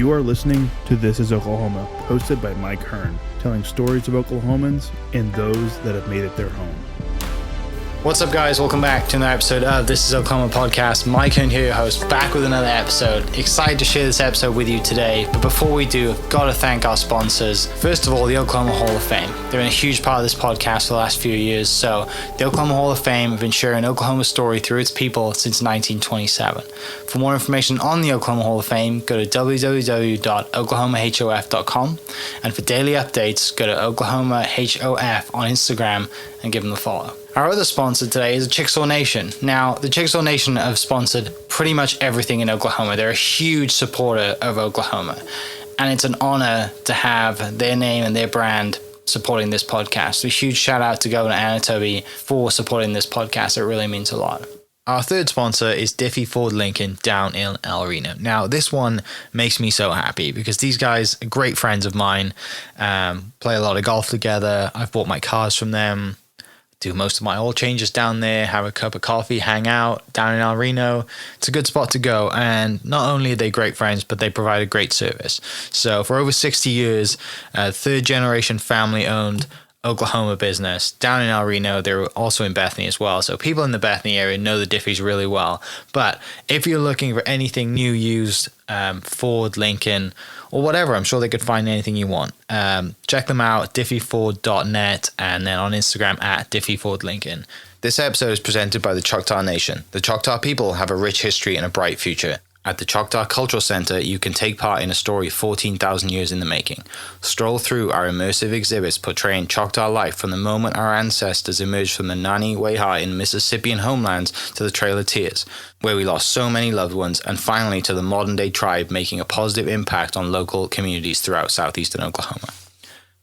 You are listening to This is Oklahoma, hosted by Mike Hearn, telling stories of Oklahomans and those that have made it their home. What's up, guys? Welcome back to another episode of This is Oklahoma podcast. Mike Hearn here, your host, back with another episode. Excited to share this episode with you today. But before we do, I've got to thank our sponsors. First of all, the Oklahoma Hall of Fame. They've been a huge part of this podcast for the last few years. So the Oklahoma Hall of Fame have been sharing Oklahoma's story through its people since 1927. For more information on the Oklahoma Hall of Fame, go to www.oklahomahof.com. And for daily updates, go to oklahomahof on Instagram and give them a follow. Our other sponsor today is the Chickasaw Nation. Now, the Chickasaw Nation have sponsored pretty much everything in Oklahoma. They're a huge supporter of Oklahoma, and it's an honor to have their name and their brand supporting this podcast. So a huge shout out to Governor Anatoby for supporting this podcast. It really means a lot. Our third sponsor is Diffie Ford Lincoln down in El Reno. Now, this one makes me so happy because these guys are great friends of mine, play a lot of golf together. I've bought my cars from them, do most of my oil changes down there, have a cup of coffee, hang out down in El Reno. It's a good spot to go. And not only are they great friends, but they provide a great service. So for over 60 years, third generation family owned Oklahoma business down in El Reno. They're also in Bethany as well. So people in the Bethany area know the Diffies really well. But if you're looking for anything new, used, Ford, Lincoln, or whatever, I'm sure they could find anything you want. Check them out, diffieford.net, and then on Instagram at diffiefordlincoln. This episode is presented by the Choctaw Nation. The Choctaw people have a rich history and a bright future. At the Choctaw Cultural Center, you can take part in a story 14,000 years in the making. Stroll through our immersive exhibits portraying Choctaw life from the moment our ancestors emerged from the Nani Weha in Mississippian homelands to the Trail of Tears, where we lost so many loved ones, and finally to the modern-day tribe making a positive impact on local communities throughout southeastern Oklahoma.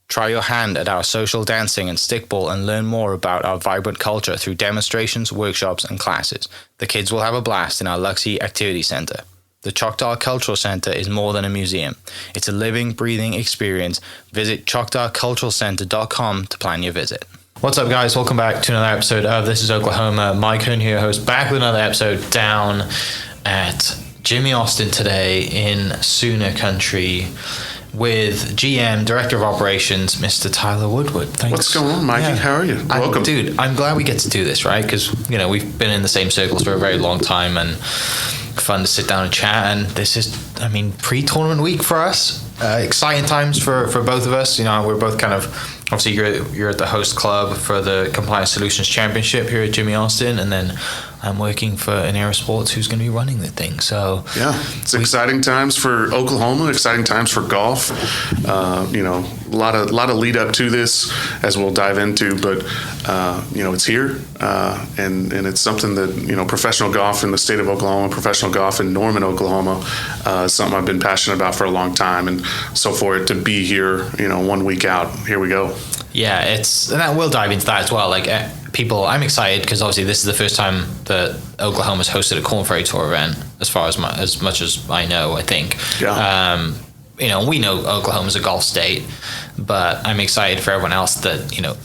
Try your hand at our social dancing and stickball and learn more about our vibrant culture through demonstrations, workshops, and classes. The kids will have a blast in our Luxie Activity Center. The Choctaw Cultural Center is more than a museum. It's a living, breathing experience. Visit choctawculturalcenter.com to plan your visit. What's up, guys? Welcome back to another episode of This is Oklahoma. Mike Hearn here, host, back with another episode down at Jimmie Austin today in Sooner Country with GM, Director of Operations, Mr. Tyler Woodward. Thanks. What's going on, Mikey? Yeah. How are you? Welcome. Dude, I'm glad we get to do this, right? Because, you know, we've been in the same circles for a very long time and fun to sit down and chat. And this is, I mean, pre-tournament week for us. Exciting times for both of us. You know, we're both kind of, obviously you're at the host club for the Compliance Solutions Championship here at Jimmie Austin, and then I'm working for an Aerosports who's going to be running the thing. So yeah, it's exciting times for Oklahoma, exciting times for golf. You know, a lot of lead up to this, as we'll dive into, but you know, it's here, and it's something that, you know, professional golf in the state of Oklahoma, professional golf in Norman, Oklahoma, is something I've been passionate about for a long time, and so for it to be here, you know, 1 week out, here we go. Yeah, and we'll dive into that as well. Like, people, I'm excited because obviously this is the first time that Oklahoma's hosted a Korn Ferry Tour event, as far as much as I know, I think. Yeah. You know, we know Oklahoma's a golf state, but I'm excited for everyone else that, you know,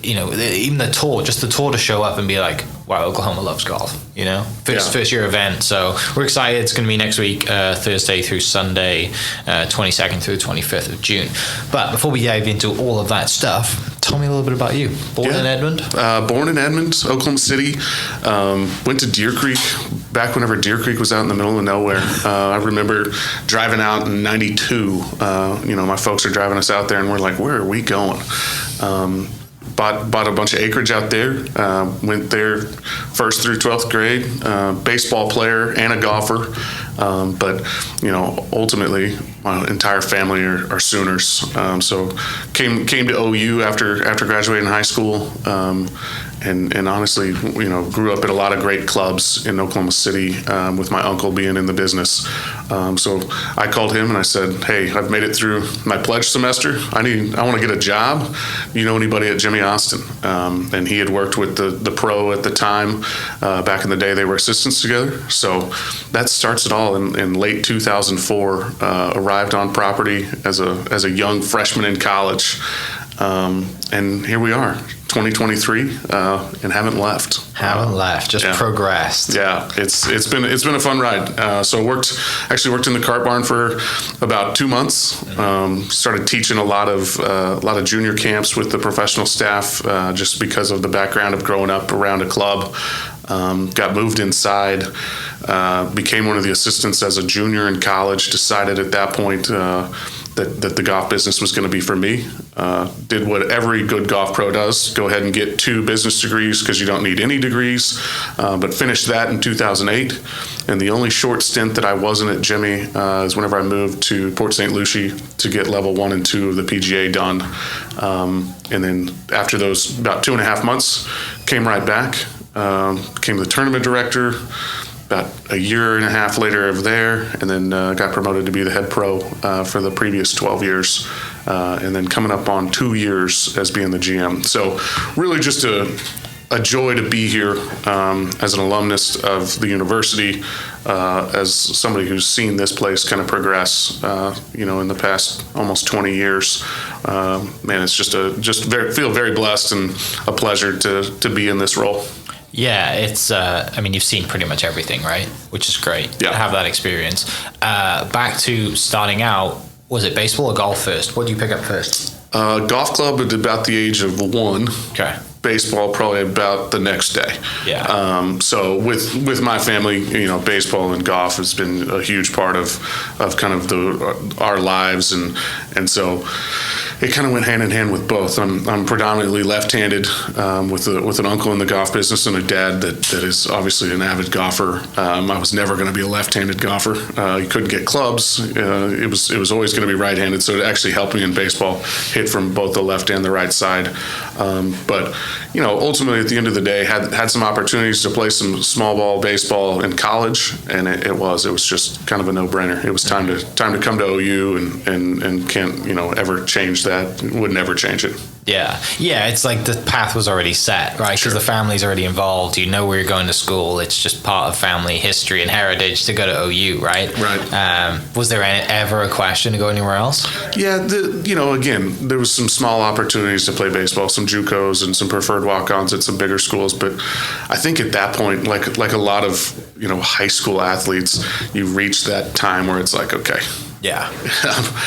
even the tour to show up and be like, wow, Oklahoma loves golf, you know, first year event. So we're excited. It's going to be next week, Thursday through Sunday, 22nd through the 25th of June. But before we dive into all of that stuff, tell me a little bit about you. Born in Edmond? Born in Edmond, Oklahoma City. Went to Deer Creek back whenever Deer Creek was out in the middle of nowhere. I remember driving out in 92. You know, my folks are driving us out there and we're like, where are we going? Bought a bunch of acreage out there, went there 1st through 12th grade, baseball player and a golfer, but, you know, ultimately my entire family are Sooners, so came to OU after graduating high school, and honestly, you know, grew up at a lot of great clubs in Oklahoma City, with my uncle being in the business. So I called him and I said, hey, I've made it through my pledge semester. I want to get a job. You know anybody at Jimmie Austin? And he had worked with the pro at the time. Back in the day, they were assistants together. So that starts it all in late 2004. Arrived on property as a young freshman in college. And here we are, 2023, and haven't left. Just progressed. Yeah, it's been a fun ride. So actually worked in the cart barn for about 2 months. Started teaching a lot of junior camps with the professional staff, just because of the background of growing up around a club. Got moved inside, became one of the assistants as a junior in college. Decided at that point that the golf business was going to be for me. Did what every good golf pro does: go ahead and get 2 business degrees because you don't need any degrees. But finished that in 2008. And the only short stint that I wasn't at Jimmie is whenever I moved to Port St. Lucie to get level 1 and 2 of the PGA done. And then after those about 2.5 months, came right back. Became the tournament director about a year and a half later over there, and then got promoted to be the head pro for the previous 12 years, and then coming up on 2 years as being the GM. So really just a joy to be here as an alumnus of the university, as somebody who's seen this place kind of progress, in the past almost 20 years. Man, it's feel very blessed and a pleasure to be in this role. Yeah, it's, you've seen pretty much everything, right? Which is great to have that experience. Back to starting out, was it baseball or golf first? What did you pick up first? Golf club at about the age of 1. Okay. Baseball probably about the next day. Yeah. So with my family, baseball and golf has been a huge part of kind of our lives, and so it kind of went hand in hand with both. I'm predominantly left-handed, with an uncle in the golf business and a dad that is obviously an avid golfer. I was never going to be a left-handed golfer. You couldn't get clubs. It was always going to be right-handed. So it actually helped me in baseball, hit from both the left and the right side. But ultimately at the end of the day, had some opportunities to play some small ball baseball in college, and it was just kind of a no-brainer. It was time to come to OU and can't ever change that. Would never change it. Yeah, it's like the path was already set, right? Because the family's already involved. You know where you're going to school. It's just part of family history and heritage to go to OU, right? Right. Was there ever a question to go anywhere else? Yeah, again, there was some small opportunities to play baseball, some JUCOs and some preferred walk-ons at some bigger schools. But I think at that point, like a lot of high school athletes, you reach that time where it's like, okay. Yeah,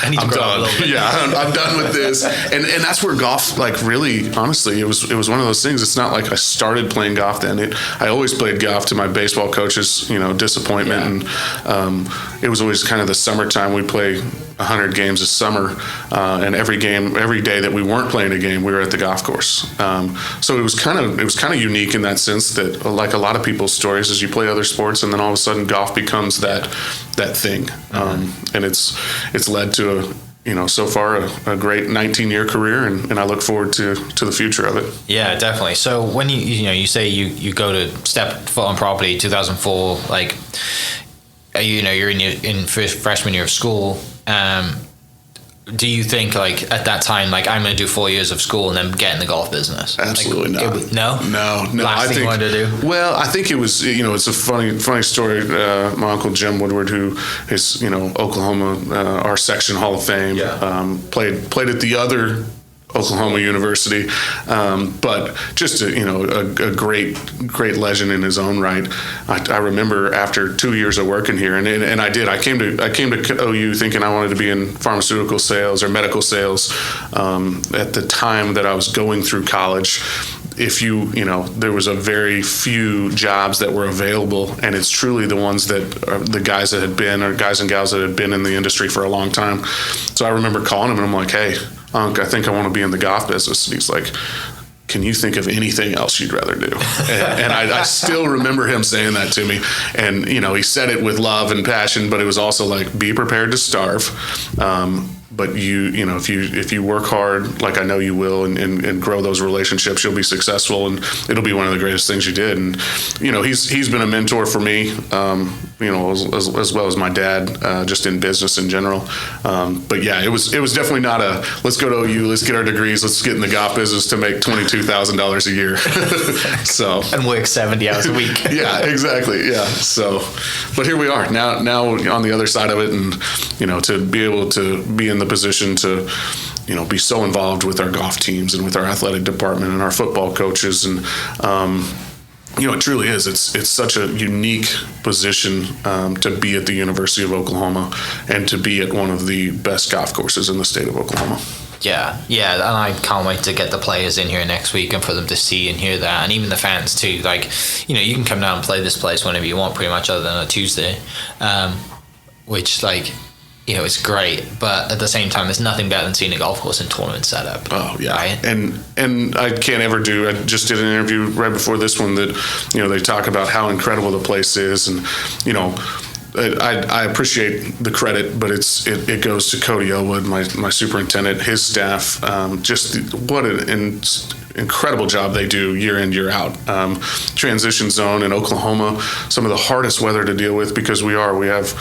I'm done. Yeah, I'm done with this, and that's where golf, really, honestly, it was one of those things. It's not like I started playing golf then. I always played golf to my baseball coach's, disappointment, and it was always kind of the summertime. We'd play 100 games a summer, and every day that we weren't playing a game, we were at the golf course. So it was kind of unique in that sense that, like a lot of people's stories, is you play other sports and then all of a sudden golf becomes that thing, and it's led to so far a great 19-year career, and I look forward to the future of it. Yeah, definitely. So when you say you go to step foot on property 2004, you're in first freshman year of school. Do you think at that time, I'm going to do 4 years of school and then get in the golf business? Absolutely not. No. Last thing you wanted to do? Well, I think it was, it's a funny story. My uncle Jim Woodward, who is, Oklahoma, our section Hall of Fame, played at the other Oklahoma University, but just a great legend in his own right. I remember after 2 years of working here, and I did. I came to OU thinking I wanted to be in pharmaceutical sales or medical sales. At the time that I was going through college, there was a very few jobs that were available, and it's truly the ones that are the guys that had been, or guys and gals that had been in the industry for a long time. So I remember calling him and I'm like, "Hey, Unc, I think I want to be in the golf business." And he's like, "Can you think of anything else you'd rather do?" And I still remember him saying that to me. And, he said it with love and passion, but it was also like, be prepared to starve. But if you work hard, like I know you will, and grow those relationships, you'll be successful, and it'll be one of the greatest things you did. And he's been a mentor for me, as well as my dad, just in business in general. But yeah, it was definitely not a let's go to OU, let's get our degrees, let's get in the golf business to make $22,000 a year. So and work 70 hours a week. Yeah, exactly. Yeah. So, but here we are now on the other side of it, and to be able to be in the position to be so involved with our golf teams and with our athletic department and our football coaches. And, it truly is. It's such a unique position to be at the University of Oklahoma and to be at one of the best golf courses in the state of Oklahoma. Yeah, and I can't wait to get the players in here next week and for them to see and hear that, and even the fans too. Like, you can come down and play this place whenever you want, pretty much, other than a Tuesday, which, like, it's great. But at the same time, there's nothing better than seeing a golf course and tournament setup. Oh yeah, right? And I can't ever do. I just did an interview right before this one that they talk about how incredible the place is, and I appreciate the credit, but it goes to Cody Elwood, my superintendent, his staff. Just what an incredible job they do year in, year out. Transition zone in Oklahoma, some of the hardest weather to deal with because we have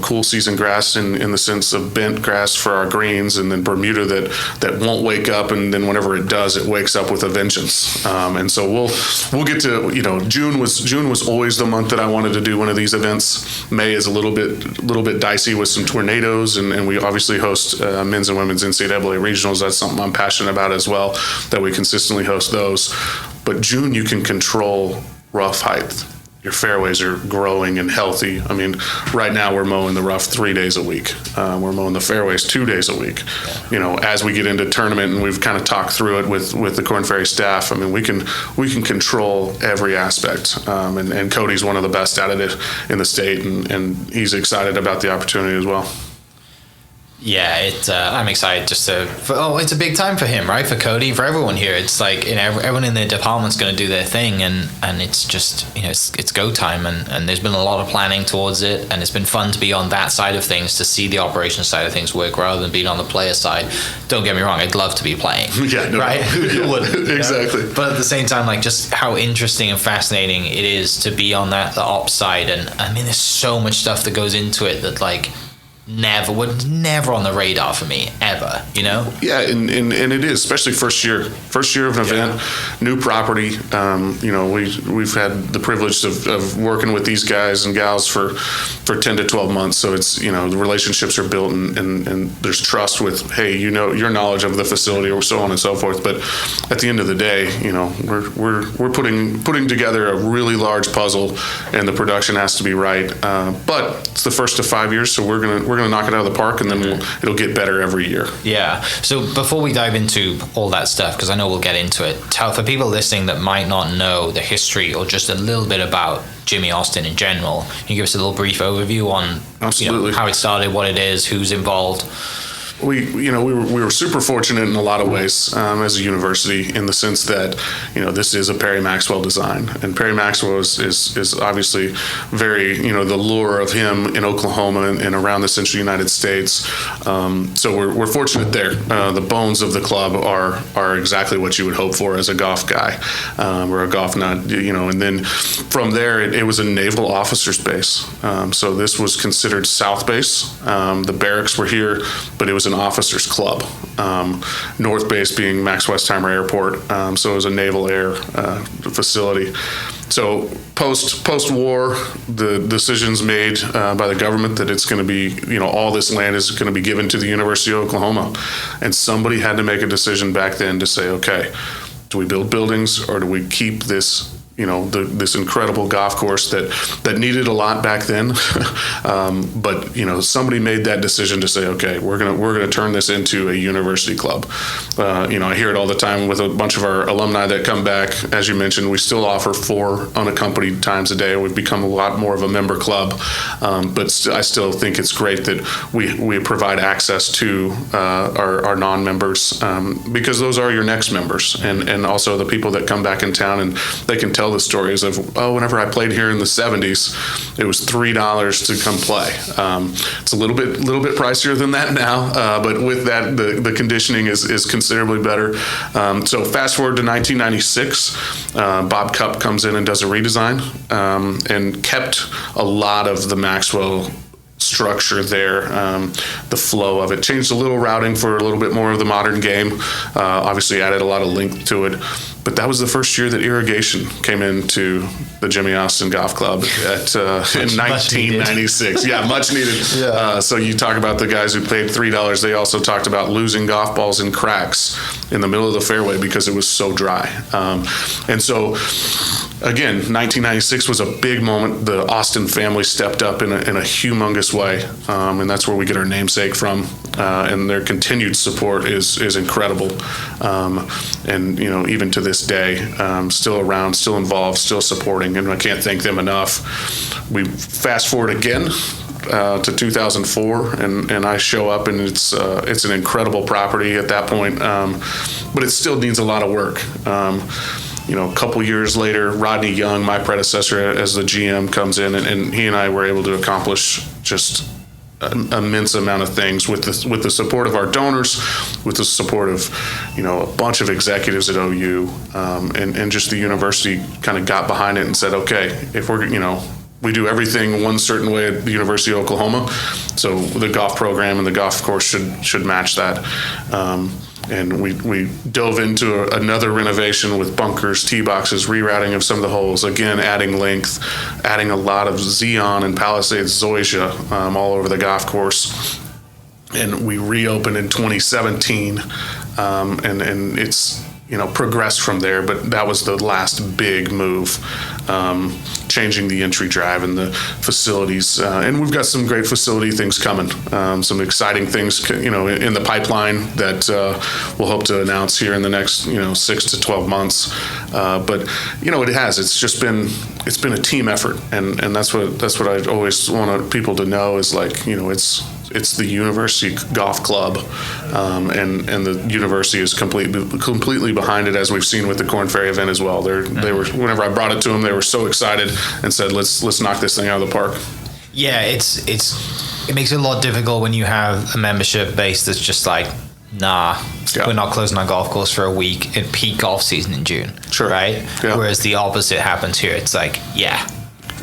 cool season grass in the sense of bent grass for our greens, and then Bermuda that won't wake up, and then whenever it does, it wakes up with a vengeance. And so we'll get to June was always the month that I wanted to do one of these events. May is a little bit dicey with some tornadoes, and we obviously host men's and women's NCAA regionals. That's something I'm passionate about as well, that we consistently host those. But June, you can control rough height. Your fairways are growing and healthy. I mean, right now we're mowing the rough 3 days a week. We're mowing the fairways 2 days a week. As we get into tournament, and we've kind of talked through it with the Korn Ferry staff, I mean, we can control every aspect. And Cody's one of the best at it in the state, and he's excited about the opportunity as well. Yeah, I'm excited it's a big time for him, right? For Cody, for everyone here. It's like, everyone in their department's going to do their thing, and it's just, it's go time, and there's been a lot of planning towards it, and it's been fun to be on that side of things, to see the operations side of things work rather than being on the player side. Don't get me wrong, I'd love to be playing. Yeah, no, right? Who wouldn't? Exactly. But at the same time, like, just how interesting and fascinating it is to be on the ops side, and I mean, there's so much stuff that goes into it that, like, never on the radar for me ever. Yeah, and it is, especially first year of an event, new property. We've had the privilege of working with these guys and gals for 10 to 12 months, so it's the relationships are built, and there's trust with, hey, your knowledge of the facility, or so on and so forth. But at the end of the day, we're putting together a really large puzzle, and the production has to be right. But it's the first of 5 years, so we're gonna knock it out of the park, and then it'll get better every year. Yeah. So before we dive into all that stuff, because I know we'll get into it, for people listening that might not know the history or just a little bit about Jimmie Austin in general, can you give us a little brief overview on how it started, what it is, who's involved? We were super fortunate in a lot of ways as a university, in the sense that this is a Perry Maxwell design, and Perry Maxwell is obviously very the lure of him in Oklahoma and around the central United States. So we're fortunate there. The bones of the club are exactly what you would hope for as a golf guy or a golf nut. And then from there it was a naval officers base. So this was considered South Base. The barracks were here, but it was an officers club. North Base being Max Westheimer Airport, so it was a naval air facility. So post-war, the decisions made by the government that it's going to be, all this land is going to be given to the University of Oklahoma, and somebody had to make a decision back then to say, okay, do we build buildings, or do we keep this this incredible golf course that needed a lot back then, but somebody made that decision to say, okay, we're gonna turn this into a university club. I hear it all the time with a bunch of our alumni that come back. As you mentioned, we still offer 4 unaccompanied times a day. We've become a lot more of a member club, but I still think it's great that we provide access to our non-members, because those are your next members, and also the people that come back in town, and they can tell the stories of, whenever I played here in the 70s, it was $3 to come play. It's a little bit pricier than that now, but with that, the conditioning is considerably better. So fast forward to 1996, Bob Cupp comes in and does a redesign, and kept a lot of the Maxwell structure there, the flow of it. Changed a little routing for a little bit more of the modern game. Obviously added a lot of length to it. But that was the first year that irrigation came into the Jimmie Austin Golf Club in 1996. Yeah, much needed. So you talk about the guys who paid $3. They also talked about losing golf balls in cracks in the middle of the fairway because it was so dry. And so, again, 1996 was a big moment. The Austin family stepped up in a humongous way, and that's where we get our namesake from. And their continued support is incredible. And even to this day, still around, still involved, still supporting, and I can't thank them enough. We fast forward again to 2004, and I show up, and it's an incredible property at that point, but it still needs a lot of work. A couple years later, Rodney Young, my predecessor as the GM, comes in, and he and I were able to accomplish just an immense amount of things with the support of our donors, with the support of a bunch of executives at OU, and just the university kind of got behind it and said, okay, if we're we do everything one certain way at the University of Oklahoma, so the golf program and the golf course should match that. And we dove into another renovation with bunkers, tee boxes, rerouting of some of the holes, again adding length, adding a lot of Xeon and Palisades zoysia all over the golf course. And we reopened in 2017, and it's progressed from there, but that was the last big move, changing the entry drive and the facilities. And we've got some great facility things coming, some exciting things, in the pipeline that we'll hope to announce here in the next, 6 to 12 months. But it's been a team effort, and that's what I always want people to know is it's the University Golf Club, and the university is completely behind it, as we've seen with the Korn Ferry event as well. They were, whenever I brought it to them, they were so excited and said, let's knock this thing out of the park. Yeah, it makes it a lot difficult when you have a membership base that's just like, nah, we're not closing our golf course for a week in peak golf season in June. Sure. Right? Yeah. Whereas the opposite happens here. It's like,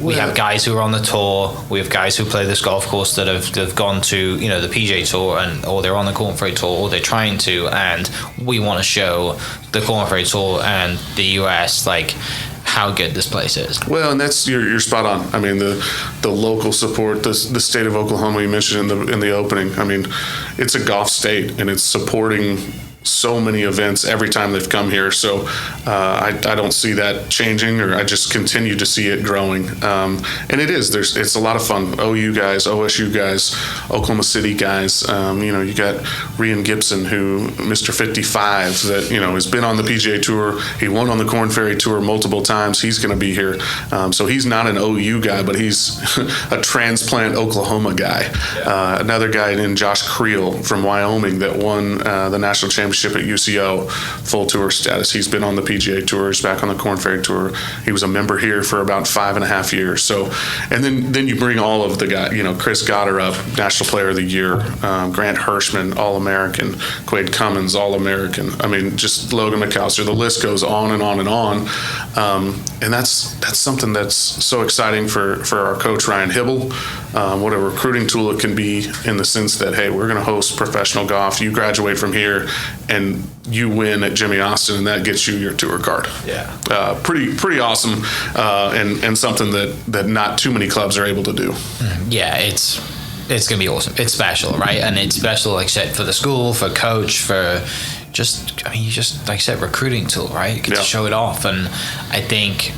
we have guys who are on the tour. We have guys who play this golf course that have gone to the PGA Tour, or they're on the Korn Ferry Tour, or they're trying to, and we want to show the Korn Ferry Tour and the US how good this place is. Well, and that's you're spot on. I mean, the local support, the state of Oklahoma you mentioned in the opening. I mean, it's a golf state, and it's supporting so many events every time they've come here. So I don't see that changing, or I just continue to see it growing. And it's a lot of fun. OU guys, OSU guys, Oklahoma City guys. You got Rian Gibson, who Mr. 55, that has been on the PGA Tour. He won on the Korn Ferry Tour multiple times. He's going to be here. So he's not an OU guy, but he's a transplant Oklahoma guy. Another guy named Josh Creel from Wyoming that won the national championship at UCO, full tour status. He's been on the PGA Tour. He's back on the Korn Ferry Tour. He was a member here for about 5.5 years. So, and then you bring all of the guys, Chris Goddard up, National Player of the Year, Grant Hirschman, All-American, Quade Cummins, All-American. I mean, just Logan McAllister. The list goes on and on and on. And that's something that's so exciting for our coach, Ryan Hibble. What a recruiting tool it can be, in the sense that, hey, we're going to host professional golf. You graduate from here and you win at Jimmie Austin, and that gets you your tour card. Yeah. Pretty awesome, and something that not too many clubs are able to do. Yeah, it's going to be awesome. It's special, right? And it's special, like I said, for the school, for coach, for just like I said, recruiting tool, right? You get to show it off. And I think,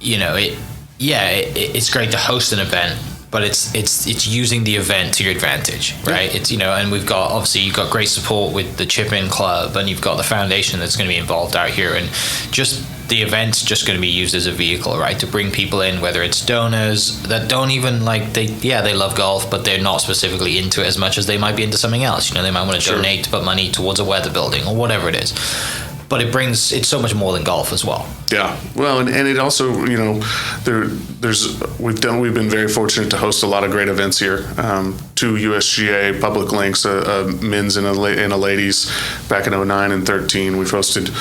it's great to host an event, but it's using the event to your advantage, right? It's and you've got great support with the Chip In Club, and you've got the foundation that's going to be involved out here, and just the event's just going to be used as a vehicle, right, to bring people in, whether it's donors that don't even they love golf, but they're not specifically into it as much as they might be into something else. They might want to donate to put money towards a weather building or whatever it is. But it's so much more than golf as well. Yeah. Well, and it also, we've been very fortunate to host a lot of great events here. 2 USGA public links, a men's and a ladies back in 2009 and 2013. We've hosted,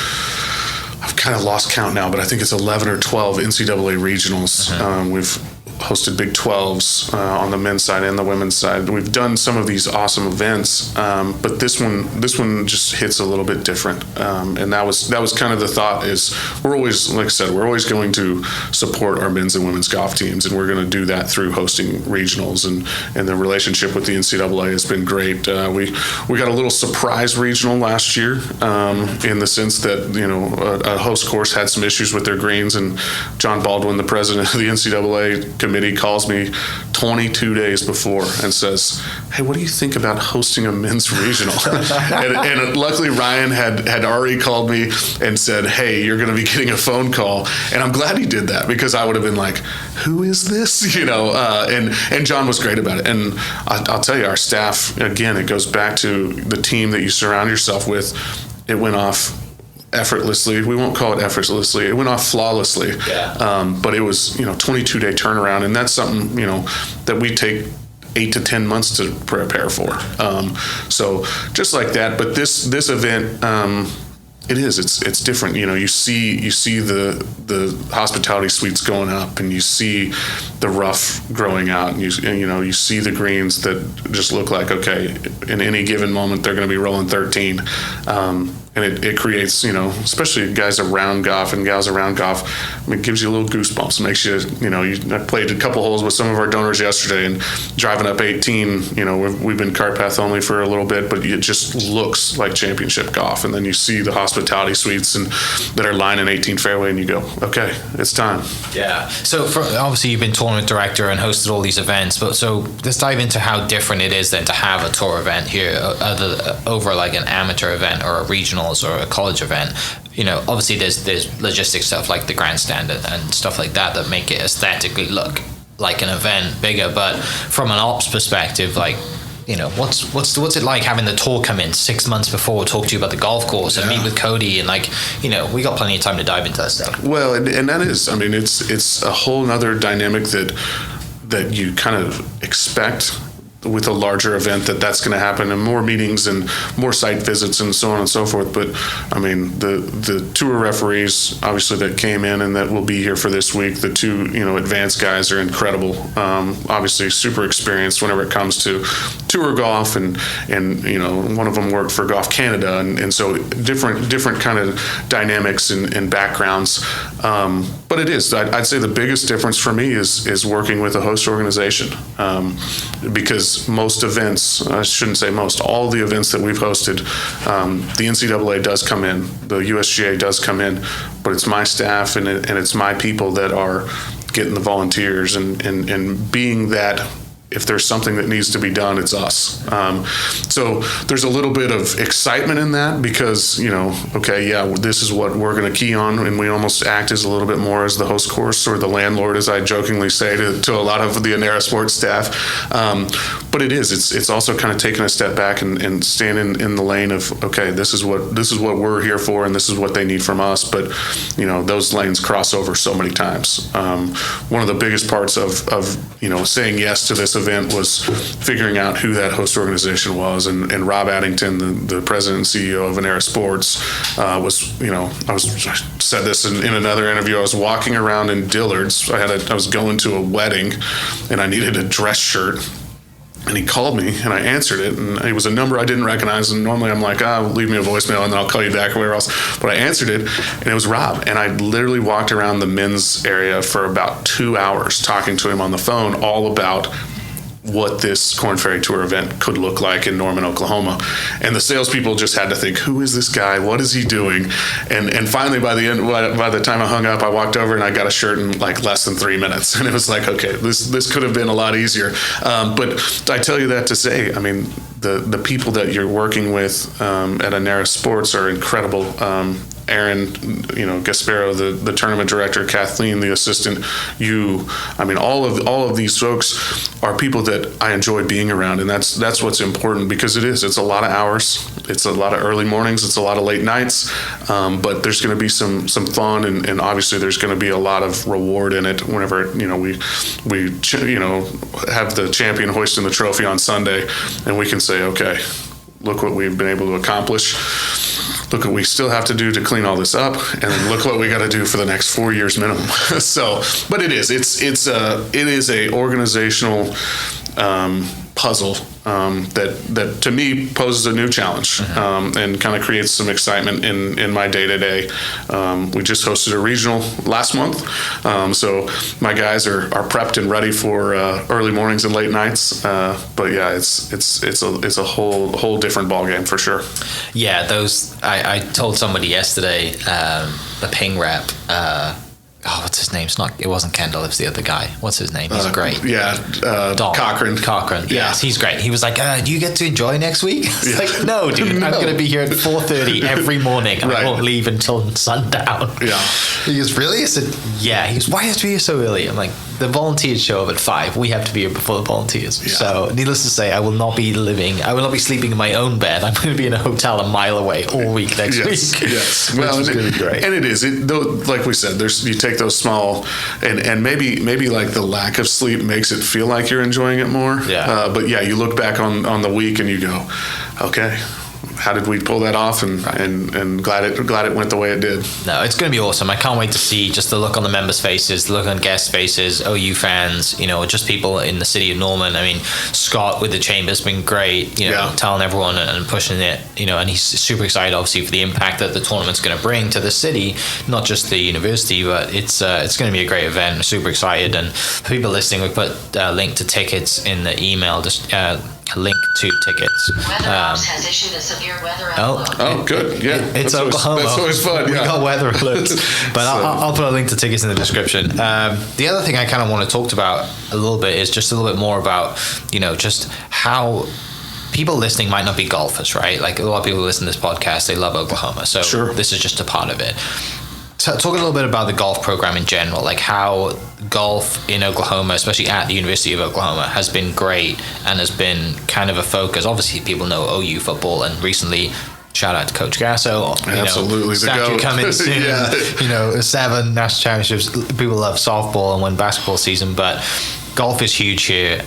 I've kind of lost count now, but I think it's 11 or 12 NCAA regionals. We've hosted Big 12s on the men's side and the women's side. We've done some of these awesome events, but this one just hits a little bit different. And that was kind of the thought is we're always, like I said, we're always going to support our men's and women's golf teams, and we're going to do that through hosting regionals, and the relationship with the NCAA has been great. We got a little surprise regional last year in the sense that, you know, a host course had some issues with their greens, and John Baldwin, the president of the NCAA committee, calls me 22 days before and says, "Hey, what do you think about hosting a men's regional?" and luckily Ryan had already called me and said, "Hey, you're going to be getting a phone call," and I'm glad he did that, because I would have been like, "Who is this?" You know, and John was great about it. And I'll tell you, our staff, again, it goes back to the team that you surround yourself with. It went off effortlessly. We won't call it effortlessly. It went off flawlessly. Yeah. But it was, 22-day turnaround, and that's something, that we take 8 to 10 months to prepare for. So just like that. But this event, it's different. You see the hospitality suites going up, and you see the rough growing out, and you see the greens that just look like, okay, in any given moment they're going to be rolling 13. And it creates, especially guys around golf and gals around golf, it gives you a little goosebumps. It makes you, I played a couple holes with some of our donors yesterday, and driving up 18, we've been cart path only for a little bit, but it just looks like championship golf. And then you see the hospitality suites that are lining 18 fairway, and you go, okay, it's time. Yeah. So obviously you've been tournament director and hosted all these events, but so let's dive into how different it is then to have a tour event here over like an amateur event or a regionals or a college event. Obviously there's logistic stuff like the grandstand and stuff like that make it aesthetically look like an event bigger, but from an ops perspective, like, what's it like having the tour come in 6 months before, talk to you about the golf course and meet with Cody, and we got plenty of time to dive into that stuff. Well, and that is, it's a whole nother dynamic that you kind of expect with a larger event, that's going to happen, and more meetings and more site visits and so on and so forth. But the tour referees, obviously, that came in and that will be here for this week, the two advanced guys are incredible. Obviously super experienced whenever it comes to tour golf, and one of them worked for Golf Canada, and so different kind of dynamics and backgrounds. But it is, I'd say the biggest difference for me is working with a host organization, because most events, I shouldn't say most, all the events that we've hosted, the NCAA does come in, the USGA does come in, but it's my staff and it's my people that are getting the volunteers and being that. If there's something that needs to be done, it's us. So there's a little bit of excitement in that, because, okay, yeah, this is what we're going to key on, and we almost act as a little bit more as the host course or the landlord, as I jokingly say to a lot of the Anera Sports staff. But it's also kind of taking a step back and staying in the lane of, okay, this is what we're here for, and this is what they need from us. But those lanes cross over so many times. One of the biggest parts of saying yes to this event was figuring out who that host organization was, and Rob Addington, the president and CEO of Anera Sports, I said this in another interview. I was walking around in Dillard's. I was going to a wedding, and I needed a dress shirt. And he called me, and I answered it, and it was a number I didn't recognize. And normally I'm like, leave me a voicemail, and then I'll call you back or whatever else. But I answered it, and it was Rob. And I literally walked around the men's area for about 2 hours talking to him on the phone, all about what this Korn Ferry Tour event could look like in Norman, Oklahoma. And the salespeople just had to think, who is this guy? What is he doing? And finally, by the time I hung up, I walked over and I got a shirt in like less than 3 minutes. And it was like, okay, this could have been a lot easier. But I tell you that to say, the people that you're working with at Anera Sports are incredible. Aaron, Gasparo, the tournament director, Kathleen, the assistant, all of these folks are people that I enjoy being around, and that's what's important, because it's a lot of hours, it's a lot of early mornings, it's a lot of late nights, but there's going to be some fun, and obviously there's going to be a lot of reward in it whenever we have the champion hoisting the trophy on Sunday, and we can say, okay, look what we've been able to accomplish. look what we still have to do to clean all this up, and then look what we got to do for the next 4 years minimum. So, but it is a organizational puzzle that to me poses a new challenge, and kind of creates some excitement in my day to day. We just hosted a regional last month, so my guys are prepped and ready for early mornings and late nights. But yeah, it's a whole different ball game for sure. Yeah, those I told somebody yesterday, the ping rep. What's his name? It wasn't Kendall. It was the other guy. What's his name? He's great. Yeah, Cochran. Yes, Yeah. he's great. He was like, "Do you get to enjoy next week?" It's like, no, dude. I'm going to be here at 4:30 every morning. And I won't leave until sundown. Yeah. He goes, "Really?" I said, "Yeah." He goes, "Why have to be here so early?" I'm like, "The volunteers show up at 5. We have to be here before the volunteers." Yeah. So, needless to say, I will not be sleeping in my own bed. I'm going to be in a hotel a mile away all week next week. Yes. Which is going to be great. And it is. Like we said, you take those small, and maybe like the lack of sleep makes it feel like you're enjoying it more. Yeah. But yeah, you look back on the week and you go, okay, how did we pull that off? And glad it went the way it did. No, it's going to be awesome. I can't wait to see just the look on the members' faces, the look on guest faces, OU fans, just people in the city of Norman. I mean, Scott with the Chamber's been great, telling everyone and pushing it, and he's super excited, obviously, for the impact that the tournament's going to bring to the city, not just the university, but it's going to be a great event. I'm super excited. And for people listening, we put a link to tickets in the email, just link to tickets. Weather Ops has issued a severe weather alert. Oh, good. Yeah. It's Oklahoma. That's always fun. We Yeah. got weather alerts. But So- I'll put a link to tickets in the description. The other thing I kind of want to talk about a little bit is just a little bit more about, just how people listening might not be golfers, right? Like a lot of people who listen to this podcast, they love Oklahoma. So Sure. This is just a part of it. So talk a little bit about the golf program in general, like how golf in Oklahoma, especially at the University of Oklahoma, has been great and has been kind of a focus. Obviously, people know OU football, and recently, shout out to Coach Gasso. Absolutely, the statue GOAT. coming soon. Yeah. 7 national championships. People love softball and when basketball season, but golf is huge here.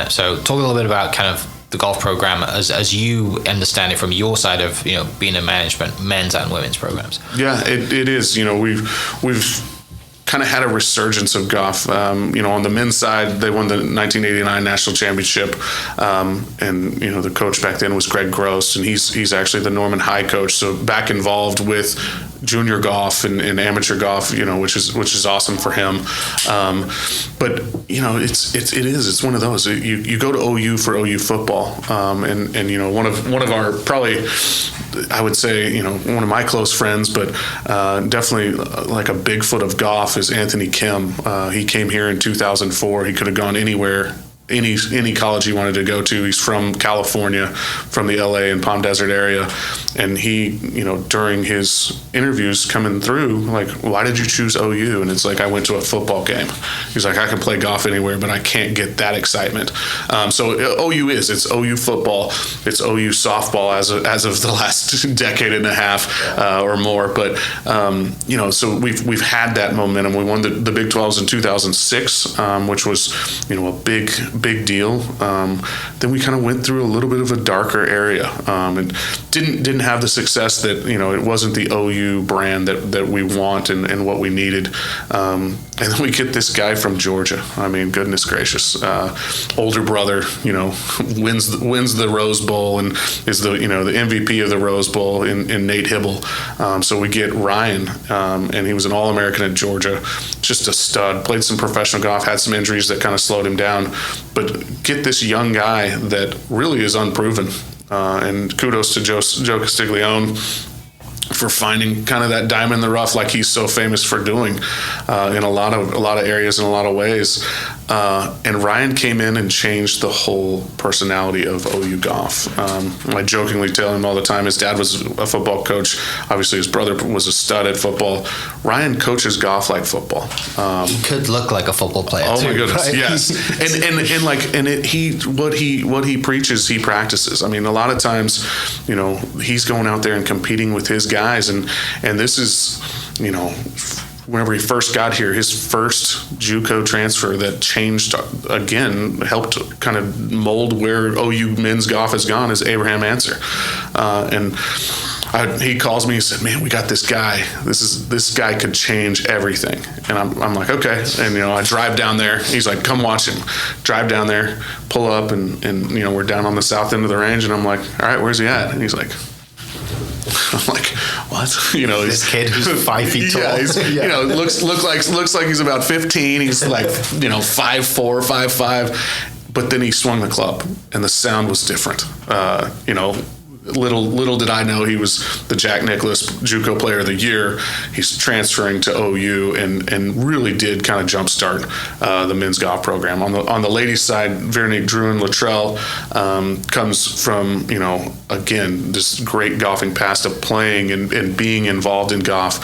So talk a little bit about kind of the golf program as you understand it from your side of being in management, men's and women's programs. Yeah, it is. We've kind of had a resurgence of golf. On the men's side, they won the 1989 national championship, and the coach back then was Greg Gross, and he's actually the Norman High coach. So back involved with junior golf and amateur golf, which is awesome for him. But it's one of those. You go to OU for OU football, and one of our probably, I would say, one of my close friends, but definitely like a Bigfoot of golf is Anthony Kim. He came here in 2004. He could have gone anywhere, any college he wanted to go to. He's from California, from the LA and Palm Desert area, and he, during his interviews coming through, like, why did you choose OU? And it's like, I went to a football game. He's like, I can play golf anywhere, but I can't get that excitement. So it's OU football, it's OU softball as of the last decade and a half or more. But so we've had that momentum. We won the Big 12s in 2006, which was a big deal. Then we kind of went through a little bit of a darker area, and didn't have the success that it wasn't the OU brand that we want and what we needed. And then we get this guy from Georgia. I mean, goodness gracious, older brother, wins the Rose Bowl and is the MVP of the Rose Bowl in Nate Hibble. So we get Ryan, and he was an All-American at Georgia, just a stud. Played some professional golf, had some injuries that kind of slowed him down. But get this young guy that really is unproven. And kudos to Joe Castiglione for finding kind of that diamond in the rough, like he's so famous for doing in a lot of areas, in a lot of ways. And Ryan came in and changed the whole personality of OU golf. I jokingly tell him all the time, his dad was a football coach. Obviously, his brother was a stud at football. Ryan coaches golf like football. He could look like a football player. Oh too, my goodness, right? yes, what he preaches, he practices. I mean, a lot of times, he's going out there and competing with his guys, and this is, whenever he first got here, his first JUCO transfer that changed again, helped kind of mold where OU men's golf has gone, is Abraham Answer, and he calls me. He said, "Man, we got this guy. This guy could change everything." And I'm like, "Okay." And I drive down there. He's like, "Come watch him." Drive down there, pull up, and we're down on the south end of the range. And I'm like, "All right, where's he at?" And he's like, I'm like, "What?" This kid who's 5 feet tall. Yeah, he's, looks like he's about 15. He's like 5'4", 5'5". But then he swung the club, and the sound was different. Little did I know he was the Jack Nicklaus JUCO Player of the Year. He's transferring to OU and really did kind of jumpstart the men's golf program. On the ladies' side, Veronique Druin Luttrell comes from again this great golfing past of playing and being involved in golf.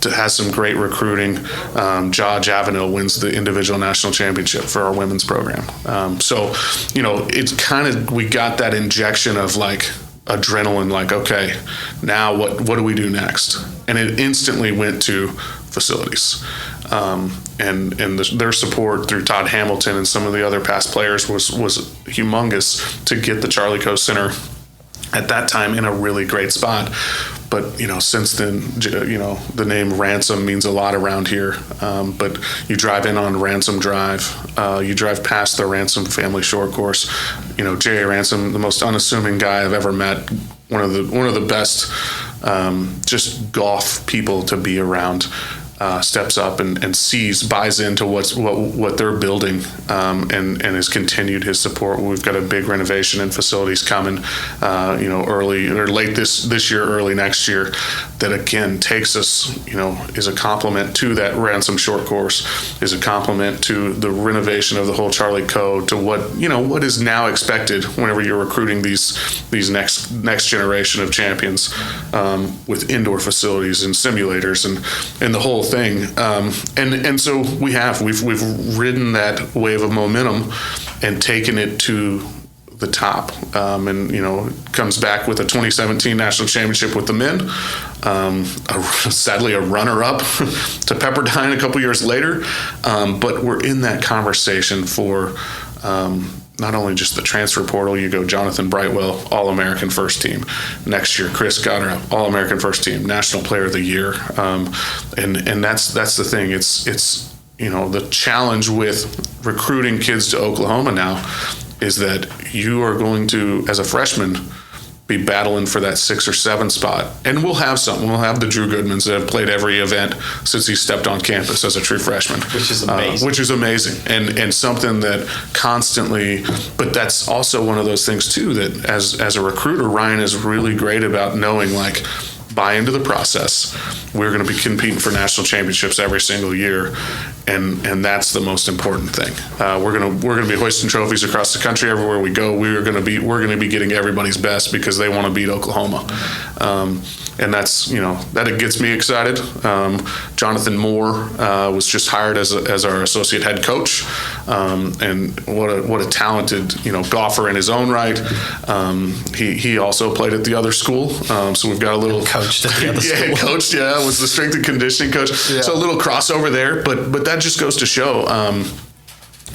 Has some great recruiting. Jodge Avenel wins the individual national championship for our women's program. So it's kind of, we got that injection of like adrenaline, like, okay, now what do we do next? And it instantly went to facilities. And their support through Todd Hamilton and some of the other past players was humongous to get the Charlie Coe Center at that time in a really great spot. But since then, the name Ransom means a lot around here. But you drive in on Ransom Drive, you drive past the Ransom Family Short Course. J.A. Ransom, the most unassuming guy I've ever met, one of the best just golf people to be around. Steps up and buys into what they're building, and has continued his support. We've got a big renovation and facilities coming, early or late this year, early next year, that again takes us, is a compliment to that Ransom Short Course, is a compliment to the renovation of the whole Charlie Coe, to what is now expected whenever you're recruiting these next generation of champions, with indoor facilities and simulators and the whole thing. And so we've ridden that wave of momentum and taken it to the top, and comes back with a 2017 national championship with the men, sadly a runner-up to Pepperdine a couple years later, but we're in that conversation for not only just the transfer portal. You go Jonathan Brightwell, All-American first team. Next year, Chris Goddard, All-American first team, National Player of the Year. And that's the thing. It's the challenge with recruiting kids to Oklahoma now is that you are going to, as a freshman, be battling for that 6 or 7 spot. And we'll have some. We'll have the Drew Goodmans that have played every event since he stepped on campus as a true freshman. Which is amazing. And something that constantly, but that's also one of those things too, that as a recruiter, Ryan is really great about knowing, like, buy into the process. We're going to be competing for national championships every single year, and that's the most important thing. We're going to be hoisting trophies across the country everywhere we go. We're going to be getting everybody's best because they want to beat Oklahoma, and that's that it gets me excited. Jonathan Moore was just hired as our associate head coach, and what a talented golfer in his own right. He also played at the other school, so we've got a little. Coached at the other school. Coached, was the strength and conditioning coach. Yeah. So a little crossover there, but that just goes to show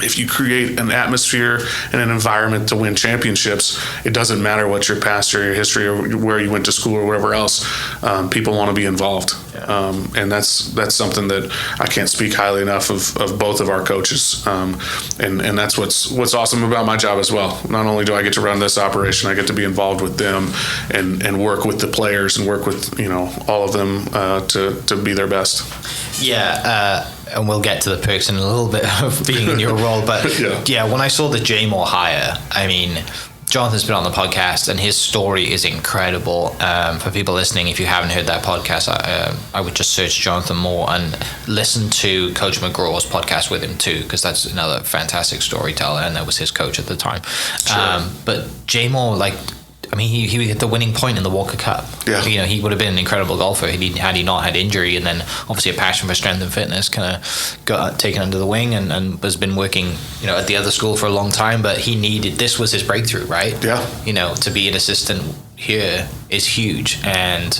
if you create an atmosphere and an environment to win championships, it doesn't matter what your past or your history or where you went to school or whatever else. People want to be involved, and that's something that I can't speak highly enough of both of our coaches. And that's what's awesome about my job as well. Not only do I get to run this operation, I get to be involved with them and work with the players and work with all of them to be their best. Yeah. And we'll get to the perks in a little bit of being in your role, but when I saw the J Moore hire, I mean, Jonathan's been on the podcast and his story is incredible. For people listening, if you haven't heard that podcast, I would just search Jonathan Moore and listen to Coach McGraw's podcast with him too, because that's another fantastic storyteller, and that was his coach at the time. Sure. But J Moore, he hit the winning point in the Walker Cup. Yeah. He would have been an incredible golfer had he not had injury, and then obviously a passion for strength and fitness kind of got taken under the wing and has been working, at the other school for a long time, but this was his breakthrough, right? Yeah. To be an assistant here is huge, and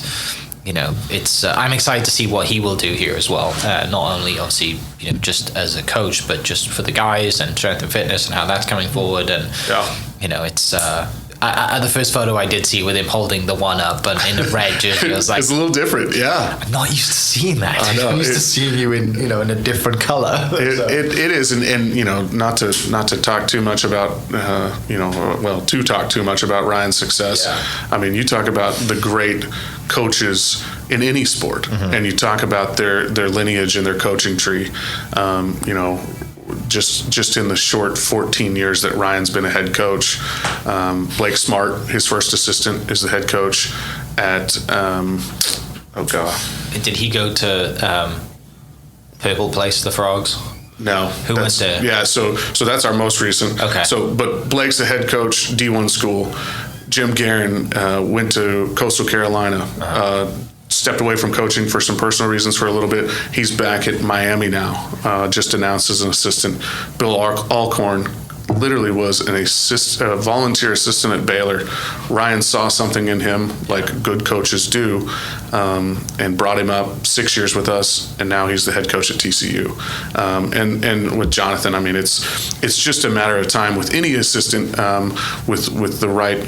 it's I'm excited to see what he will do here as well. Not only obviously just as a coach, but just for the guys and strength and fitness and how that's coming forward, and it's the first photo I did see with him holding the one up, but in a red jersey, I was like, it's a little different, yeah. I'm not used to seeing that. I know, I'm used to seeing you in in a different color. It is, and not to talk too much about to talk too much about Ryan's success. Yeah. I mean, you talk about the great coaches in any sport, and you talk about their lineage and their coaching tree. Just in the short 14 years that Ryan's been a head coach, Blake Smart, his first assistant, is the head coach at. Did he go to Purple Place, the Frogs? No. Who went there? Yeah, so that's our most recent. Okay. But Blake's the head coach, D1 school. Jim Guerin went to Coastal Carolina, stepped away from coaching for some personal reasons for a little bit. He's back at Miami now, just announced as an assistant. Bill Alcorn literally was a volunteer assistant at Baylor. Ryan saw something in him, like good coaches do, and brought him up 6 years with us, and now he's the head coach at TCU. And with Jonathan, I mean, it's just a matter of time with any assistant with the right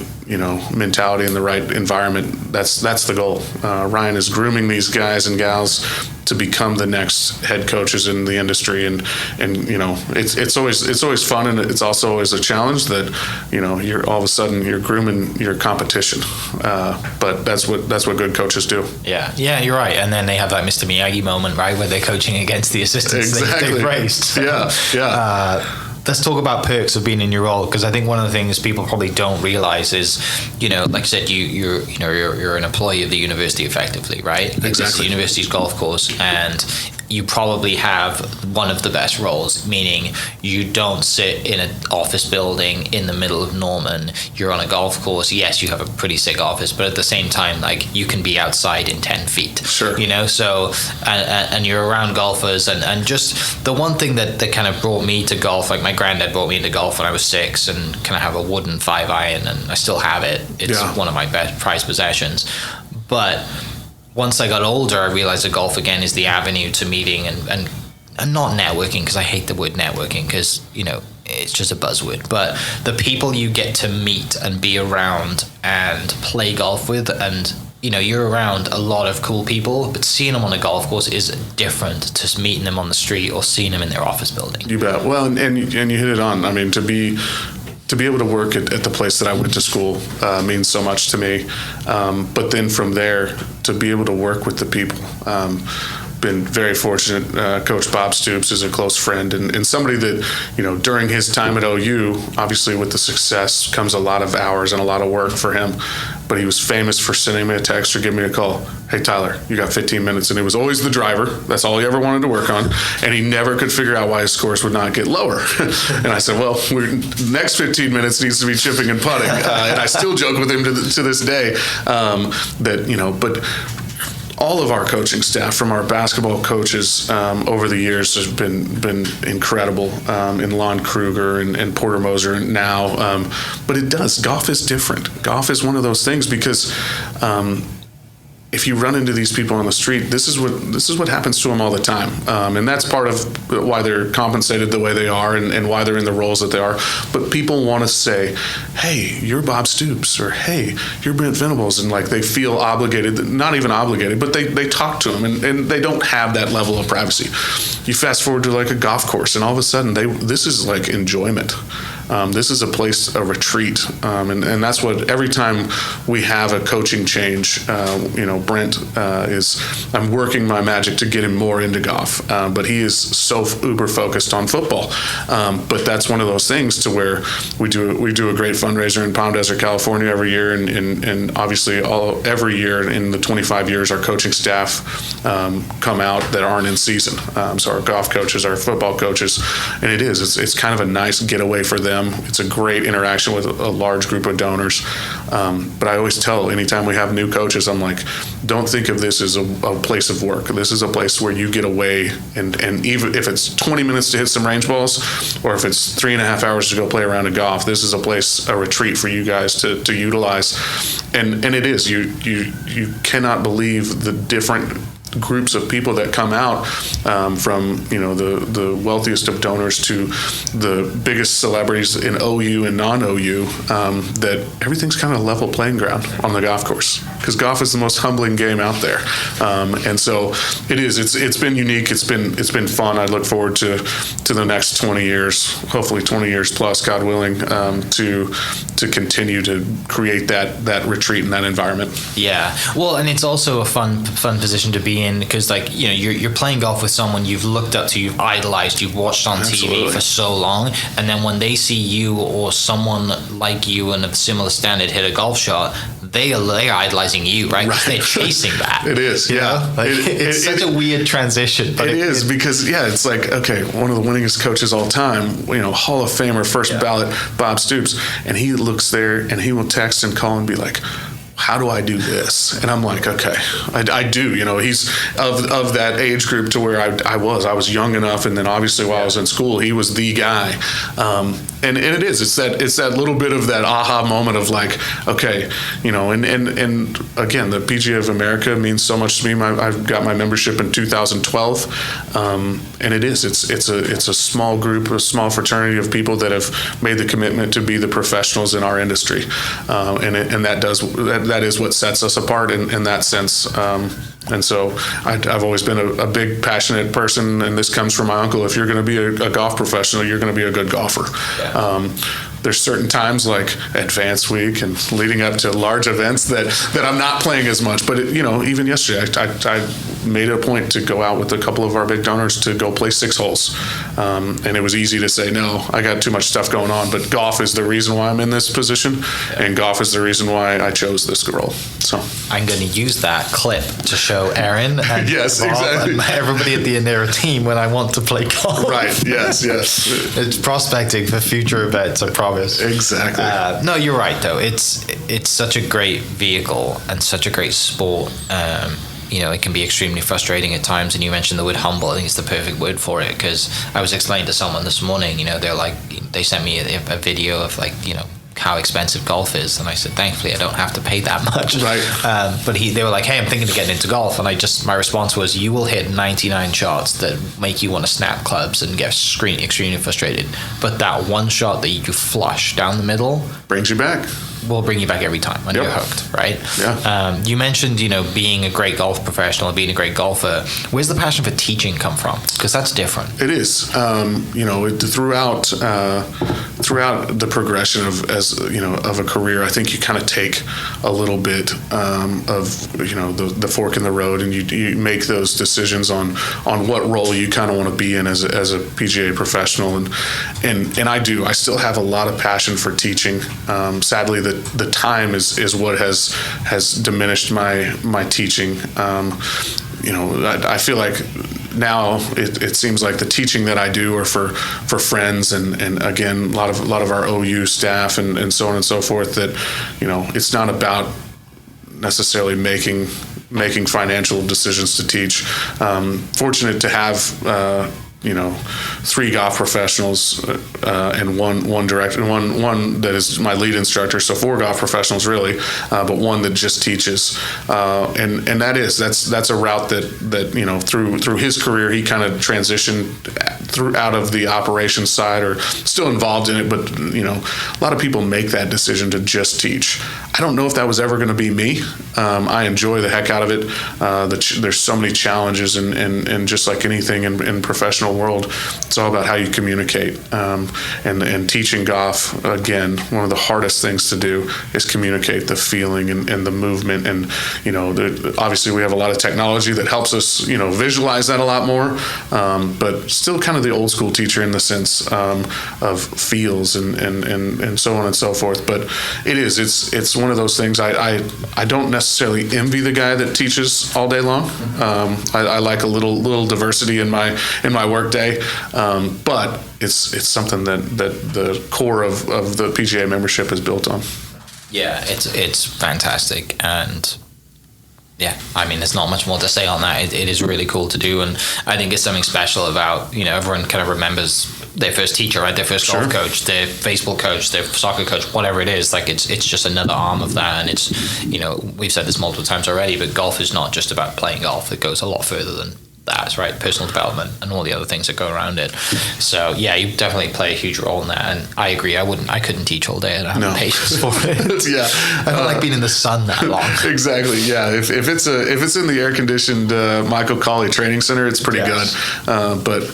mentality and the right environment. That's the goal. Ryan is grooming these guys and gals to become the next head coaches in the industry, and it's always fun, and it's also always a challenge that you're all of a sudden you're grooming your competition, but that's what good coaches do. Yeah, you're right. And then they have that Mr. Miyagi moment, right, where they're coaching against the assistants they've raised. Yeah. Let's talk about perks of being in your role, because I think one of the things people probably don't realize is, like I said, you're an employee of the university effectively, right? Like Exactly. This is the university's golf course, and you probably have one of the best roles, meaning you don't sit in an office building in the middle of Norman. You're on a golf course. Yes, you have a pretty sick office, but at the same time, like, you can be outside in 10 feet. Sure. So, and you're around golfers, and just the one thing that kind of brought me to golf, like my granddad brought me into golf when I was 6, and kind of have a wooden 5-iron, and I still have it. It's one of my best prized possessions. But once I got older, I realized that golf again is the avenue to meeting and not networking, because I hate the word networking, because it's just a buzzword. But the people you get to meet and be around and play golf with, and you're around a lot of cool people, but seeing them on a golf course is different to meeting them on the street or seeing them in their office building. You bet. Well, and you hit it on. I mean, to be able to work at the place that I went to school means so much to me. But then from there, to be able to work with the people. Been very fortunate. Coach Bob Stoops is a close friend and somebody that, during his time at OU, obviously with the success comes a lot of hours and a lot of work for him. But he was famous for sending me a text or giving me a call. Hey, Tyler, you got 15 minutes. And it was always the driver. That's all he ever wanted to work on. And he never could figure out why his scores would not get lower. And I said, well, the next 15 minutes needs to be chipping and putting. And I still joke with him to this day but all of our coaching staff, from our basketball coaches over the years, has been incredible. In Lon Kruger and Porter Moser now, but golf is different. Golf is one of those things because if you run into these people on the street, this is what happens to them all the time, and that's part of why they're compensated the way they are and why they're in the roles that they are. But people want to say, "Hey, you're Bob Stoops," or "Hey, you're Brent Venables," and like they feel obligated, not even obligated, but they talk to them, and they don't have that level of privacy. You fast forward to like a golf course, and all of a sudden this is like enjoyment. This is a place, a retreat, and that's what every time we have a coaching change, Brent I'm working my magic to get him more into golf, but he is so uber focused on football. But that's one of those things to where we do a great fundraiser in Palm Desert, California every year, and obviously every year in the 25 years our coaching staff come out that aren't in season. So our golf coaches, our football coaches, and it's kind of a nice getaway for them. It's a great interaction with a large group of donors. But I always tell anytime we have new coaches, I'm like, don't think of this as a place of work. This is a place where you get away, and even if it's 20 minutes to hit some range balls, or if it's 3.5 hours to go play around a golf, this is a retreat for you guys to utilize. And it is. You cannot believe the different groups of people that come out, from the wealthiest of donors to the biggest celebrities in OU and non-OU, that everything's kind of a level playing ground on the golf course, because golf is the most humbling game out there, and so it is. It's been unique. It's been fun. I look forward to the next 20 years, hopefully 20 years plus, God willing, to continue to create that retreat in that environment. Yeah, well, and it's also a fun position to be in, because you're playing golf with someone you've looked up to, you've idolized, you've watched on TV for so long, and then when they see you or someone like you in a similar standard hit a golf shot, they are idolizing you, right? Because they're chasing that. It is, yeah. It's such a weird transition. But it is, because it's like, okay, one of the winningest coaches all time, Hall of Famer, first ballot, Bob Stoops, and he looks there and he will text and call and be like, how do I do this? And I'm like, okay, I do. He's of that age group to where I was young enough, and then obviously while I was in school, he was the guy. And it is. It's that little bit of that aha moment of like, okay, and again, the PGA of America means so much to me. I've got my membership in 2012, and it is. It's a small group, a small fraternity of people that have made the commitment to be the professionals in our industry, and that is what sets us apart in that sense. And so I've always been a big, passionate person, and this comes from my uncle. If you're going to be a golf professional, you're going to be a good golfer. Yeah. There's certain times like Advance Week and leading up to large events that I'm not playing as much. But even yesterday, I made it a point to go out with a couple of our big donors to go play 6 holes, and it was easy to say no. I got too much stuff going on. But golf is the reason why I'm in this position, and golf is the reason why I chose this role. So I'm going to use that clip to show Aaron and yes, Bob exactly. and everybody at the Enera team when I want to play golf. Right. Yes. It's prospecting for future events, I promise. Exactly. No, you're right though. It's such a great vehicle and such a great sport. It can be extremely frustrating at times, and you mentioned the word humble. I think it's the perfect word for it, because I was explaining to someone this morning, they're like, they sent me a video of how expensive golf is, and I said, thankfully I don't have to pay that much. Right. But they were like, hey, I'm thinking of getting into golf, and my response was, you will hit 99 shots that make you want to snap clubs and get extremely frustrated, but that one shot that you flush down the middle brings you back. Will bring you back every time when you're hooked, right? Yeah. You mentioned, being a great golf professional, being a great golfer. Where's the passion for teaching come from? Because that's different. It is. Throughout the progression of a career, I think you kind of take a little bit of the fork in the road, and you make those decisions on what role you kind of want to be in as a PGA professional, and I do. I still have a lot of passion for teaching. Sadly, the time is what has diminished my teaching. I feel like now it seems like the teaching that I do are for friends and again a lot of our OU staff and so on and so forth, that it's not about necessarily making financial decisions to teach. Fortunate to have 3 golf professionals and one director, and one that is my lead instructor. So 4 golf professionals really, but one that just teaches. And that's a route that through his career he kind of transitioned out of the operations side, or still involved in it, but a lot of people make that decision to just teach. I don't know if that was ever going to be me. I enjoy the heck out of it. There's so many challenges, and just like anything in professional world, it's all about how you communicate. And teaching golf, again, one of the hardest things to do is communicate the feeling and the movement. And obviously we have a lot of technology that helps us visualize that a lot more, but still kind of the old school teacher in the sense of feels and so on and so forth. But it's one of those things. I don't necessarily envy the guy that teaches all day long. I like a little diversity in my work day, but it's something that the core of the PGA membership is built on. Yeah, it's fantastic, and Yeah, I mean, there's not much more to say on that. It is really cool to do, and I think it's something special about, everyone kind of remembers their first teacher, right? Their first golf coach, their baseball coach, their soccer coach, whatever it is. Like, it's just another arm of that, and it's, we've said this multiple times already, but golf is not just about playing golf. It goes a lot further than that, right? Personal development and all the other things that go around it. So yeah, you definitely play a huge role in that, and I agree. I couldn't teach all day. I don't have patience for it. Yeah, I don't like being in the sun that long. Exactly. Yeah, if it's in the air conditioned Michael Colley Training Center, it's pretty good. But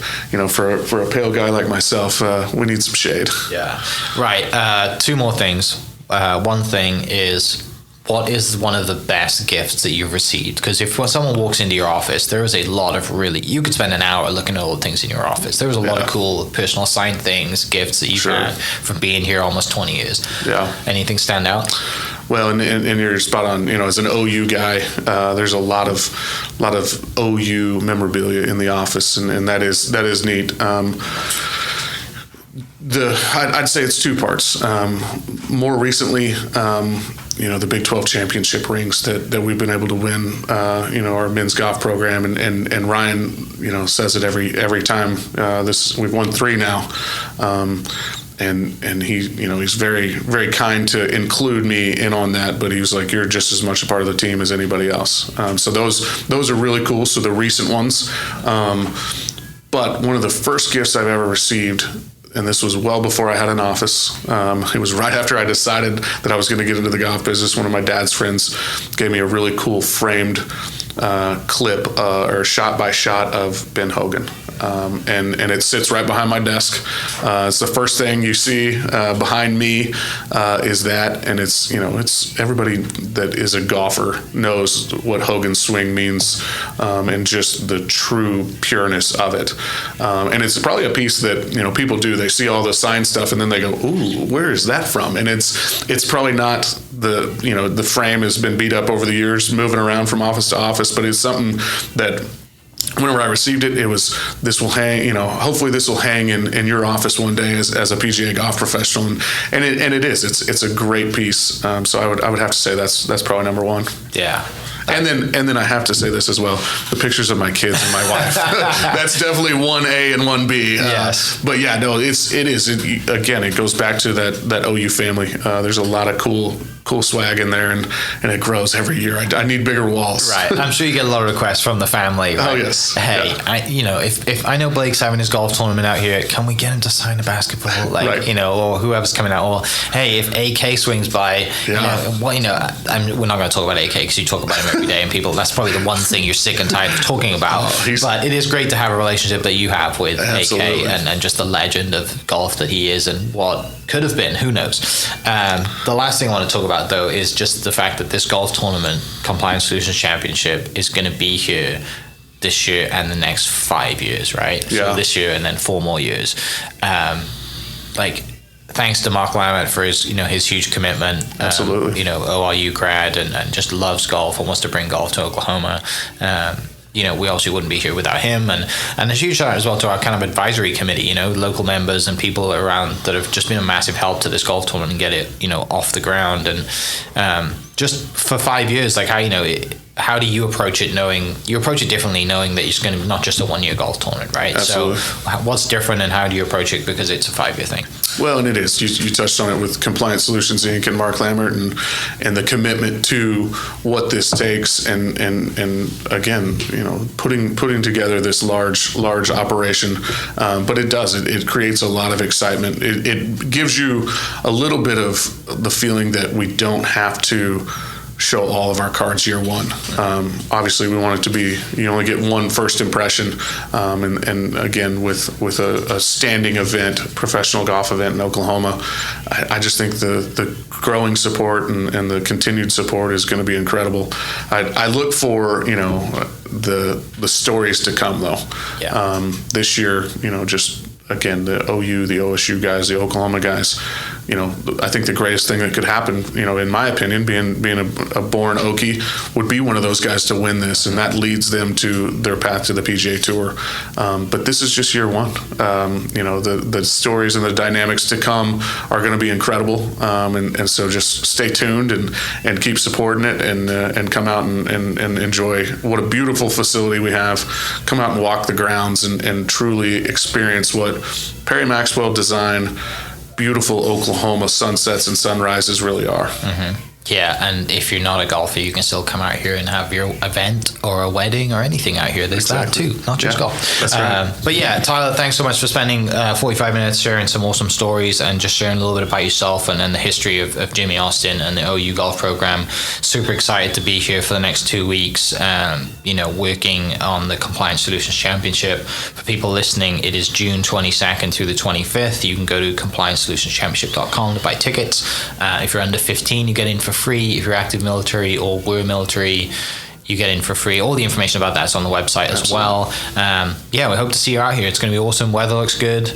for a pale guy like myself, we need some shade. Yeah. Right. Two more things. One thing is, what is one of the best gifts that you've received? Because when someone walks into your office, there is a lot of you could spend an hour looking at all the things in your office. There was a lot of cool personal signed things, gifts that you've had from being here almost 20 years. Yeah. Anything stand out? Well, and you're spot on. As an OU guy, there's a lot of OU memorabilia in the office, and that is neat. I'd say it's two parts. More recently, the Big 12 championship rings that we've been able to win, our men's golf program, and Ryan, says it every time. We've won 3 now, and he, he's very, very kind to include me in on that. But he was like, "You're just as much a part of the team as anybody else." So those are really cool. So the recent ones, but one of the first gifts I've ever received, and this was well before I had an office. It was right after I decided that I was going to get into the golf business. One of my dad's friends gave me a really cool framed clip or shot by shot of Ben Hogan. And it sits right behind my desk. It's the first thing you see behind me is that, and it's everybody that is a golfer knows what Hogan's swing means, and just the true pureness of it. And it's probably a piece that people do. They see all the signed stuff and then they go, "Ooh, where is that from?" And it's probably not the frame has been beat up over the years, moving around from office to office, but it's something that, whenever I received it, this will hang, hopefully this will hang in your office one day as a PGA golf professional. And it is, it's a great piece. So I would have to say that's probably number one. Yeah. And then I have to say this as well: the pictures of my kids and my wife. That's definitely 1A and 1B. Yes. But yeah, no, it is. Again, it goes back to that OU family. There's a lot of cool swag in there, and it grows every year. I need bigger walls. Right. I'm sure you get a lot of requests from the family. Right? Oh yes. Hey, yeah. If I know Blake's having his golf tournament out here, can we get him to sign a basketball? Like, or whoever's coming out. Or hey, if AK swings by, we're not going to talk about AK because you talk about him every day, and that's probably the one thing you're sick and tired of talking about. But it is great to have a relationship that you have with AK and just the legend of golf that he is, and what could have been. Who knows? The last thing I want to talk about, though, is just the fact that this golf tournament, Compliance Solutions Championship, is going to be here this year and the next 5 years, right? Yeah. So this year and then 4 more years. Thanks to Mark Lammett for his huge commitment. Absolutely. ORU grad and just loves golf and wants to bring golf to Oklahoma. We obviously wouldn't be here without him, and a huge shout out as well to our kind of advisory committee, local members and people around that have just been a massive help to this golf tournament and get it, off the ground. And just for 5 years, how do you approach it, knowing you approach it differently, knowing that it's going to be not just a 1-year golf tournament, right? Absolutely. So what's different, and how do you approach it, because it's a 5-year thing? Well, and it is. You touched on it with Compliance Solutions Inc. and Mark Lammert, and the commitment to what this takes, and again, putting together this large operation. But it does. It creates a lot of excitement. It gives you a little bit of the feeling that we don't have to show all of our cards year one. Obviously, we want it to be, you only get one first impression, and again, with a standing event, professional golf event in Oklahoma, I just think the growing support and the continued support is going to be incredible. I look for the stories to come, though. Yeah. This year, just again, the OU, the OSU guys, the Oklahoma guys, I think the greatest thing that could happen, in my opinion, being a born Okie, would be one of those guys to win this, and that leads them to their path to the PGA Tour. But this is just year one. The stories and the dynamics to come are going to be incredible, and so just stay tuned and keep supporting it, and come out and enjoy what a beautiful facility we have. Come out and walk the grounds and truly experience what Perry Maxwell designed beautiful Oklahoma sunsets and sunrises really are. Mm-hmm. Yeah, and if you're not a golfer, you can still come out here and have your event or a wedding or anything out here. There's that too, not just golf. That's right. But yeah, Tyler, thanks so much for spending 45 minutes sharing some awesome stories and just sharing a little bit about yourself and the history of Jimmie Austin and the OU golf program. Super excited to be here for the next 2 weeks, working on the Compliance Solutions Championship. For people listening, it is June 22nd through the 25th. You can go to compliancesolutionschampionship.com to buy tickets. If you're under 15, you get in for free. If you're active military or were military, you get in for free. All the information about that's on the website as well. We hope to see you out here. It's going to be awesome. Weather looks good.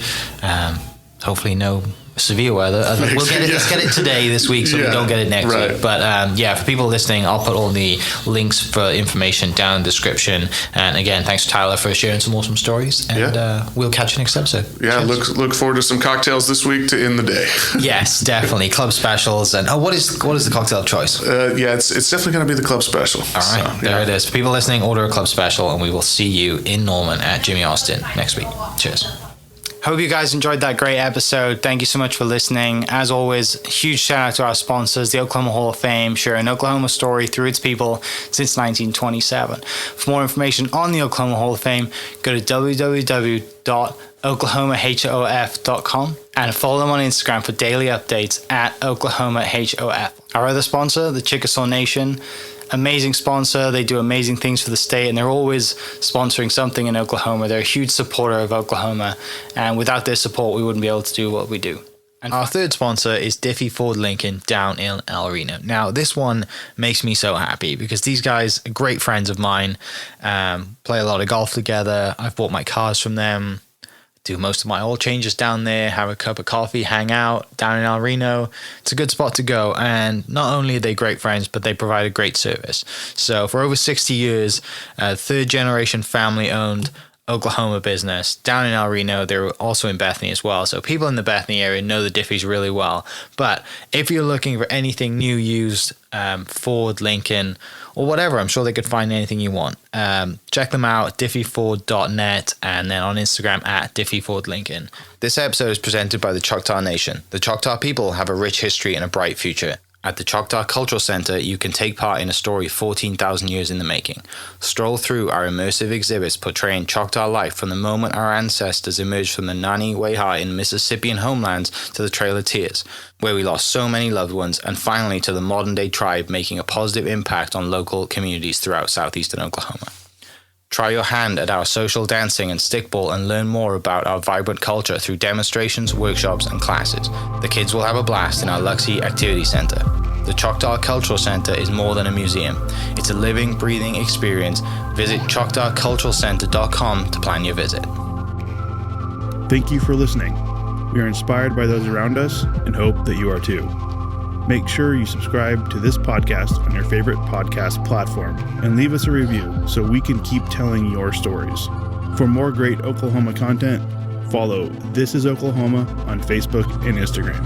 Hopefully no severe weather. Let's get it today, this week, so we don't get it next week. But for people listening, I'll put all the links for information down in the description. And again, thanks to Tyler for sharing some awesome stories. And we'll catch you next episode. Yeah, look forward to some cocktails this week to end the day. Yes, definitely. Club specials. And what is the cocktail of choice? It's definitely going to be the club special. All right, there it is. For people listening, order a club special, and we will see you in Norman at Jimmie Austin next week. Cheers. Hope you guys enjoyed that great episode. Thank you so much for listening. As always, huge shout out to our sponsors, the Oklahoma Hall of Fame, sharing Oklahoma story through its people since 1927. For more information on the Oklahoma Hall of Fame, go to www.oklahomahof.com and follow them on Instagram for daily updates at oklahomahof. Our other sponsor, the Chickasaw Nation, amazing sponsor. They do amazing things for the state, and they're always sponsoring something in Oklahoma. They're a huge supporter of Oklahoma, and without their support, we wouldn't be able to do what we do. And our third sponsor is Diffie Ford Lincoln down in El Reno. Now, this one makes me so happy because these guys are great friends of mine, play a lot of golf together. I've bought my cars from them, do most of my oil changes down there, have a cup of coffee, hang out down in El Reno. It's a good spot to go. And not only are they great friends, but they provide a great service. So for over 60 years, third generation family owned Oklahoma business down in El Reno. They're also in Bethany as well. So people in the Bethany area know the Diffies really well. But if you're looking for anything new, used, Ford, Lincoln, or whatever, I'm sure they could find anything you want. Check them out, diffieford.net, and then on Instagram at diffiefordlincoln. This episode is presented by the Choctaw Nation. The Choctaw people have a rich history and a bright future. At the Choctaw Cultural Center, you can take part in a story 14,000 years in the making. Stroll through our immersive exhibits portraying Choctaw life from the moment our ancestors emerged from the Nani Weha in Mississippian homelands to the Trail of Tears, where we lost so many loved ones, and finally to the modern-day tribe making a positive impact on local communities throughout southeastern Oklahoma. Try your hand at our social dancing and stickball and learn more about our vibrant culture through demonstrations, workshops, and classes. The kids will have a blast in our Luxie Activity Center. The Choctaw Cultural Center is more than a museum. It's a living, breathing experience. Visit choctawculturalcenter.com to plan your visit. Thank you for listening. We are inspired by those around us and hope that you are too. Make sure you subscribe to this podcast on your favorite podcast platform and leave us a review so we can keep telling your stories. For more great Oklahoma content, follow This Is Oklahoma on Facebook and Instagram.